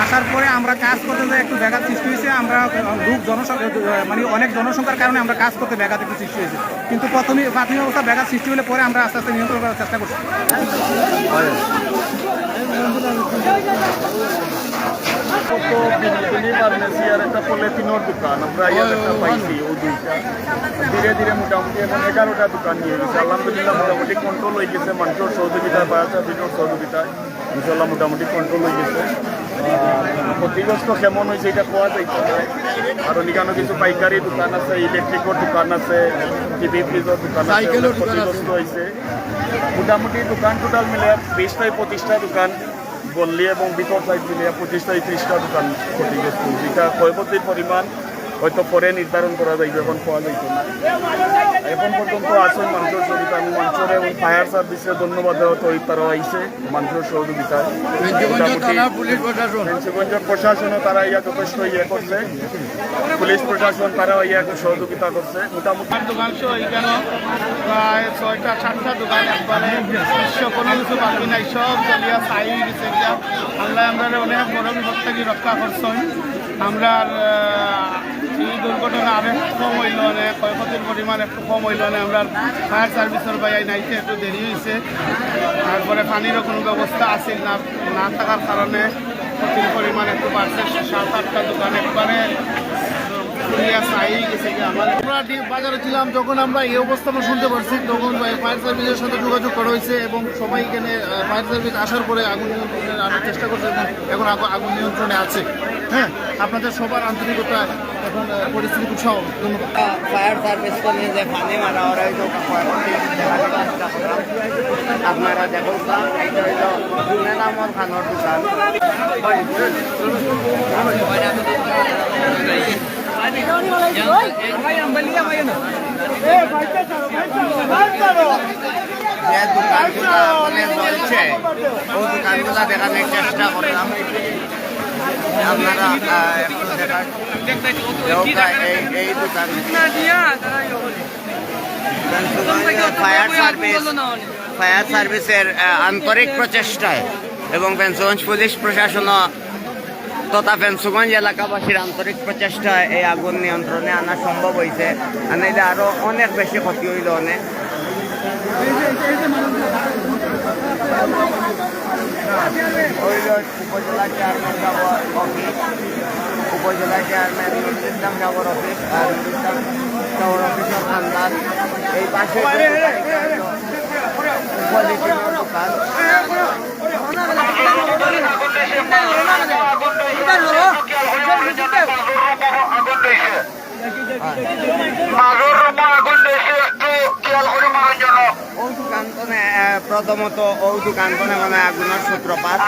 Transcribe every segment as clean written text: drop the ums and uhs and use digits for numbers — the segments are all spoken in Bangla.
আসার পরে আমরা কাজ করতে যে একটু ব্যাঘাত সৃষ্টি হয়েছে। আমরা মানে অনেক জনসংখ্যার কারণে আমরা কাজ করতে ব্যাঘাত একটু সৃষ্টি হয়েছে, কিন্তু প্রাথমিক অবস্থা ব্যাঘাত সৃষ্টি হলে পরে আমরা আস্তে আস্তে নিয়ন্ত্রণ করার চেষ্টা করছি। ফার্মেসিয়ার একটা পলিথিনের দোকান আমরা একটা পাইছি, ও দুইটা ধীরে ধীরে মোটামুটি এখন 11টা দোকান নিয়ে গেছে। আলহামদুলিল্লাহ মোটামুটি কন্ট্রোল হয়ে গেছে, মানুষের সহযোগিতায় বায়াটা ভিতর সহযোগিতায় ইনশাল্লাহ মোটামুটি কন্ট্রোল হয়ে গেছে। ক্ষতিগ্রস্ত কেমন হয়েছে এটা কোয়া যাইতে হয়। আর অনেকানো কিছু পাইকারি দোকান আছে, ইলেকট্রিকের দোকান আছে, টিভি ফ্রিজের দোকান আছে, ক্ষতিগ্রস্ত হয়েছে। মোটামুটি দোকান টোটাল মিলে 20-25টা দোকান গল্লি এবং ভিতর সাইড মিলিয়ে 25-30টা দোকান ক্ষতিগ্রস্ত। যেটা ক্ষয়ক্ষতির পরিমাণ হয়তো পরে নির্ধারণ করা যাইবে, এখন পাওয়া যাইত না। এখন পর্যন্ত আসল মানুষের সহযোগিতা, আমি মানুষের এবং ফায়ার সার্ভিসের ধন্যবাদ দেওয়া তারা আইসে মানুষের সহযোগিতায়। ফেঞ্চিগঞ্জের প্রশাসনও তারা ইয়া যথেষ্ট ইয়ে করছে, পুলিশ প্রশাসন তারাও ইয়া সহযোগিতা করছে। মোটামুটি দোকান এখানে প্রায় 6টা-7টা দোকান একবারে কোনো কিছু বাকি নাই, সব জ্বালিয়া ছাই গেছে। আল্লাহ আমরা অনেক বড় বিপদ থেকে রক্ষা করছেন। আমরা এই দুর্ঘটনা আরো কম হইল না, ক্ষয়ক্ষতির পরিমাণ একটু কম হইল না। আমরা ফায়ার সার্ভিসের বাইরে নাইতে একটু দেরি হয়েছে। তারপরে পানিরও কোনো ব্যবস্থা আসিল না থাকার কারণে ক্ষতির পরিমাণ একটু বাড়ছে। 7-8টা দোকান একবারে আমরা বাজারে ছিলাম যখন আমরা এই অবস্থা শুনতে পারছি, তখন ফায়ার সার্ভিসের সাথে যোগাযোগ করা হয়েছে এবং সবাই এখানে ফায়ার সার্ভিস আসার পরে আগুন নিয়ন্ত্রণে আনার চেষ্টা করছে এবং এখন আগুন নিয়ন্ত্রণে আছে। হ্যাঁ, আপনাদের সবার আন্তরিকতা এখন পরিস্থিতি খুব সহজ। ধন্যবাদ। ফায়ার সার্ভিস করে যে পানি মারা ওরা আপনারা দেখুন নামর খানোর দোকান যে দোকানগুলা মানে চলছে ও দোকানগুলা দেখানোর চেষ্টা করলাম। আপনারা একটু দেখার এই দোকান ফায়ার সার্ভিসের আন্তরিক প্রচেষ্টায় এবং ফেঞ্চগঞ্জ পুলিশ প্রশাসন তথা ফেঞ্চগঞ্জ এলাকাবাসীর আন্তরিক প্রচেষ্টায় এই আগুন নিয়ন্ত্রণে আনা সম্ভব হয়েছে। আর এটা আরও অনেক বেশি ক্ষতি হইল। অনেক উপজেলা চেয়ারম্যান অফিস, উপজেলা চেয়ারম্যান নুরুল সাগর অফিস আর নুরুল সাগর অফিসের খানদান, এই পাশে দোকান প্রথমত ও দোকান মানে আগুনের সূত্রপাত।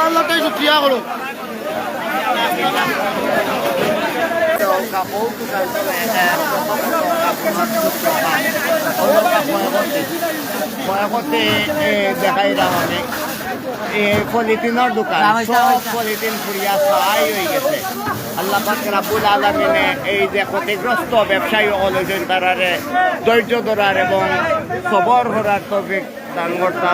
আল্লাহটাই শুকরিয়া করো। দেখাইলাম আমি পলিথিনের দোকান, সব পলিথিন ফুরিয়া ছাই হয়ে গেছে। আল্লাহ পাক রাব্বুল আলামিনে এই যে ক্ষতিগ্রস্ত ব্যবসায়ী অলজন তারারে ধৈর্য ধরার এবং সবর করার তৌফিক দান করতা।